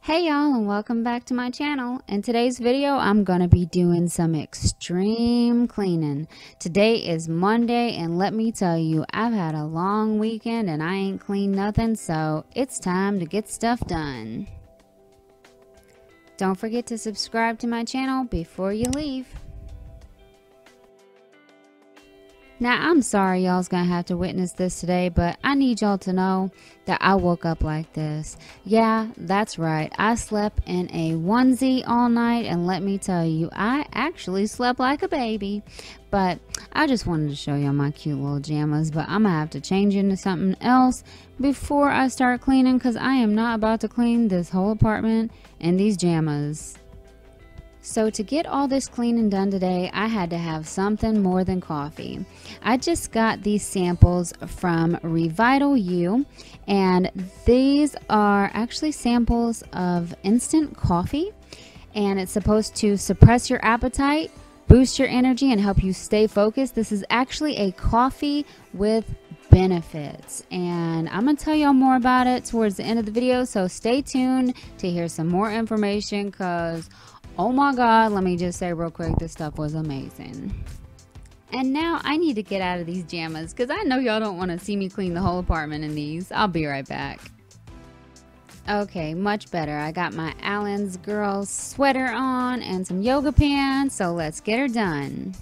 Hey y'all, and welcome back to my channel. In today's video I'm gonna be doing some extreme cleaning. Today is Monday, and let me tell you, I've had a long weekend and I ain't cleaned nothing, so it's time to get stuff done. Don't forget to subscribe to my channel before you leave. Now, I'm sorry y'all's gonna have to witness this today, but I need y'all to know that I woke up like this. Yeah, that's right. I slept in a onesie all night, and let me tell you, I actually slept like a baby. But I just wanted to show y'all my cute little jammas, but I'm gonna have to change into something else before I start cleaning, because I am not about to clean this whole apartment in these jammas. So to get all this cleaning done today, I had to have something more than coffee. I just got these samples from Revital U, and these are actually samples of instant coffee, and it's supposed to suppress your appetite, boost your energy, and help you stay focused. This is actually a coffee with benefits, and I'm gonna tell y'all more about it towards the end of the video, so stay tuned to hear some more information, because oh my god, let me just say real quick, this stuff was amazing. And now I need to get out of these jammas, because I know y'all don't want to see me clean the whole apartment in these. I'll be right back. Okay, much better. I got my Allen's Girl sweater on and some yoga pants, so let's get her done.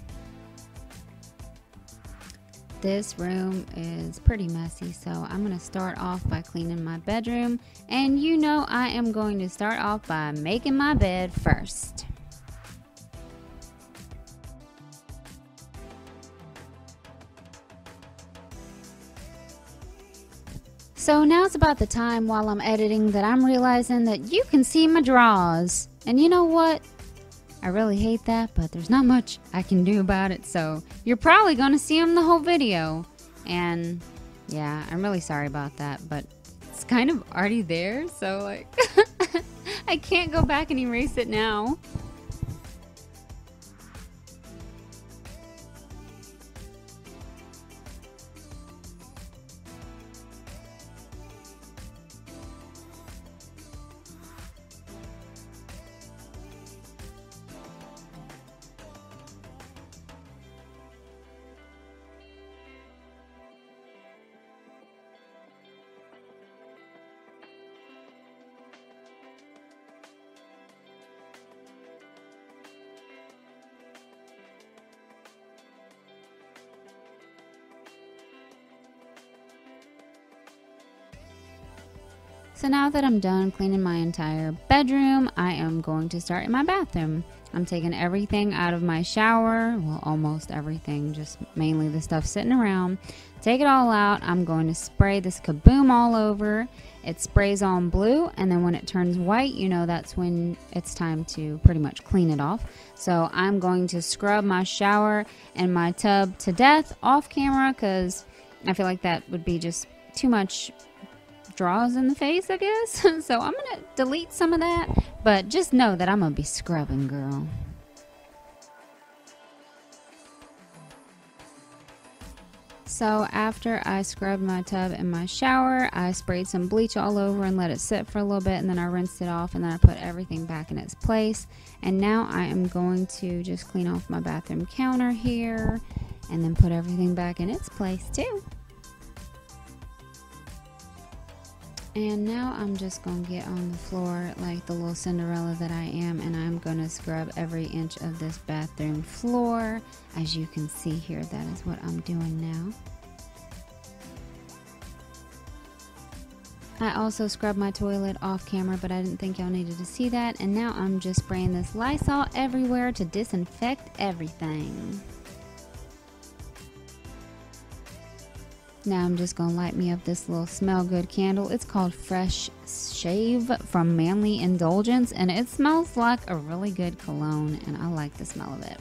This room is pretty messy, so I'm going to start off by cleaning my bedroom. And you know I am going to start off by making my bed first. So now's about the time while I'm editing that I'm realizing that you can see my drawers. And you know what? I really hate that, but there's not much I can do about it, so you're probably going to see them the whole video. And yeah, I'm really sorry about that, but it's kind of already there, so like I can't go back and erase it now. So now that I'm done cleaning my entire bedroom, I am going to start in my bathroom. I'm taking everything out of my shower, well, almost everything, just mainly the stuff sitting around. Take it all out. I'm going to spray this Kaboom all over. It sprays on blue, and then when it turns white, you know that's when it's time to pretty much clean it off. So I'm going to scrub my shower and my tub to death off camera, because I feel like that would be just too much draws in the face, I guess. So I'm gonna delete some of that, but just know that I'm gonna be scrubbing, girl. So after I scrubbed my tub and my shower, I sprayed some bleach all over and let it sit for a little bit, and then I rinsed it off, and then I put everything back in its place. And now I am going to just clean off my bathroom counter here and then put everything back in its place too. And now I'm just going to get on the floor like the little Cinderella that I am, and I'm going to scrub every inch of this bathroom floor. As you can see here, that is what I'm doing now. I also scrubbed my toilet off camera, but I didn't think y'all needed to see that. And now I'm just spraying this Lysol everywhere to disinfect everything. Now I'm just going to light me up this little smell good candle. It's called Fresh Shave from Manly Indulgence, and it smells like a really good cologne, and I like the smell of it.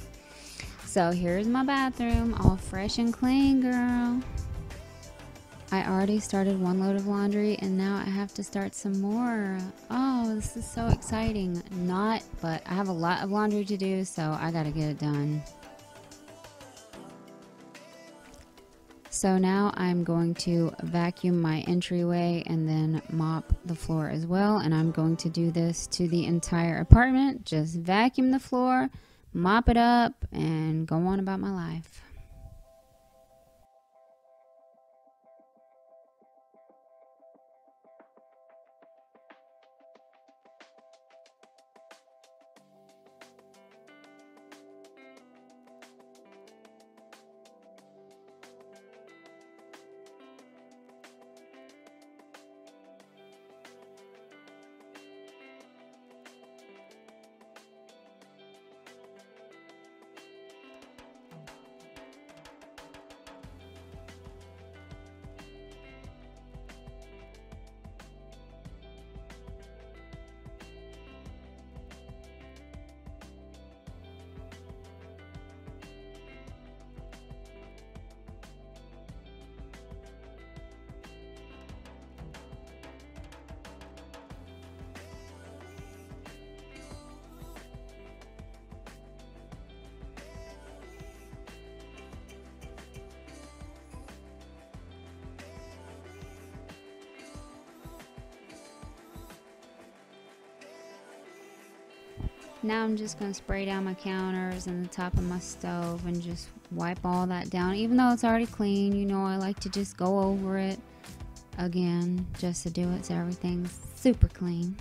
So here's my bathroom, all fresh and clean, girl. I already started one load of laundry, and now I have to start some more. Oh, this is so exciting. Not, but I have a lot of laundry to do, so I gotta get it done. So now I'm going to vacuum my entryway and then mop the floor as well. And I'm going to do this to the entire apartment. Just vacuum the floor, mop it up, and go on about my life. Now I'm just going to spray down my counters and the top of my stove and just wipe all that down. Even though it's already clean, you know, I like to just go over it again just to do it so everything's super clean.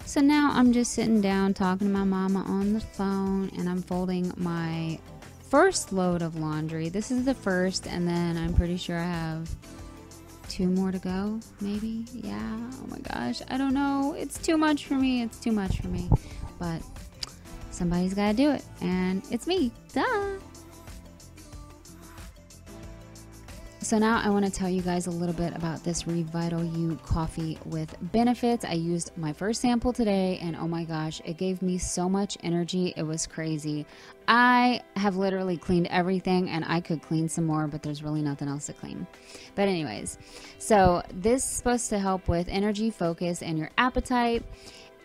So now I'm just sitting down talking to my mama on the phone, and I'm folding my first load of laundry. This is the first, and then I'm pretty sure I have 2 more to go, maybe. Yeah, oh my gosh, I don't know. It's too much for me. It's too much for me. But somebody's got to do it, and it's me. Duh. So now I want to tell you guys a little bit about this Revital U coffee with benefits. I used my first sample today, and oh my gosh, it gave me so much energy. It was crazy. I have literally cleaned everything, and I could clean some more, but there's really nothing else to clean. But anyways, so this is supposed to help with energy, focus, and your appetite.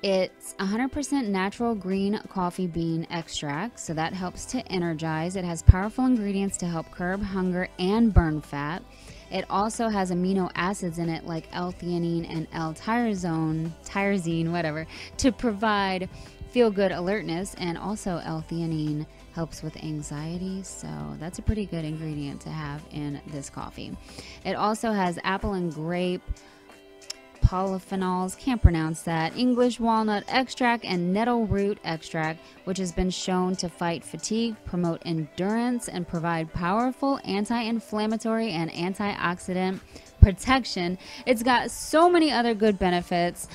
It's 100% natural green coffee bean extract, so that helps to energize. It has powerful ingredients to help curb hunger and burn fat. It also has amino acids in it like L-theanine and L-tyrosine, whatever, to provide feel-good alertness, and also L-theanine helps with anxiety, so that's a pretty good ingredient to have in this coffee. It also has apple and grape polyphenols, can't pronounce that, English walnut extract, and nettle root extract, which has been shown to fight fatigue, promote endurance, and provide powerful anti-inflammatory and antioxidant protection. It's got so many other good benefits.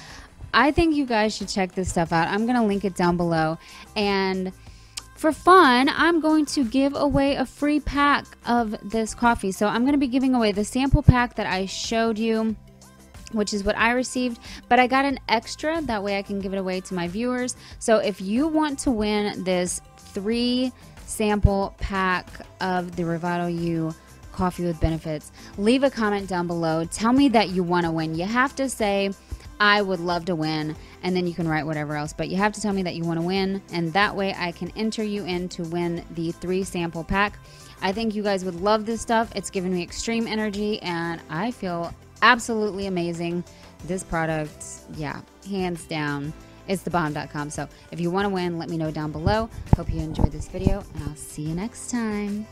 I think you guys should check this stuff out. I'm going to link it down below. And for fun, I'm going to give away a free pack of this coffee. So I'm going to be giving away the sample pack that I showed you, which is what I received, but I got an extra, that way I can give it away to my viewers. So if you want to win this 3 sample pack of the Revital U coffee with benefits, leave a comment down below. Tell me that you want to win. You have to say, I would love to win, and then you can write whatever else, but you have to tell me that you want to win, and that way I can enter you in to win the 3 sample pack. I think you guys would love this stuff. It's given me extreme energy, and I feel absolutely amazing. This product, yeah, hands down, it's thebomb.com. So if you want to win, let me know down below. Hope you enjoyed this video, and I'll see you next time.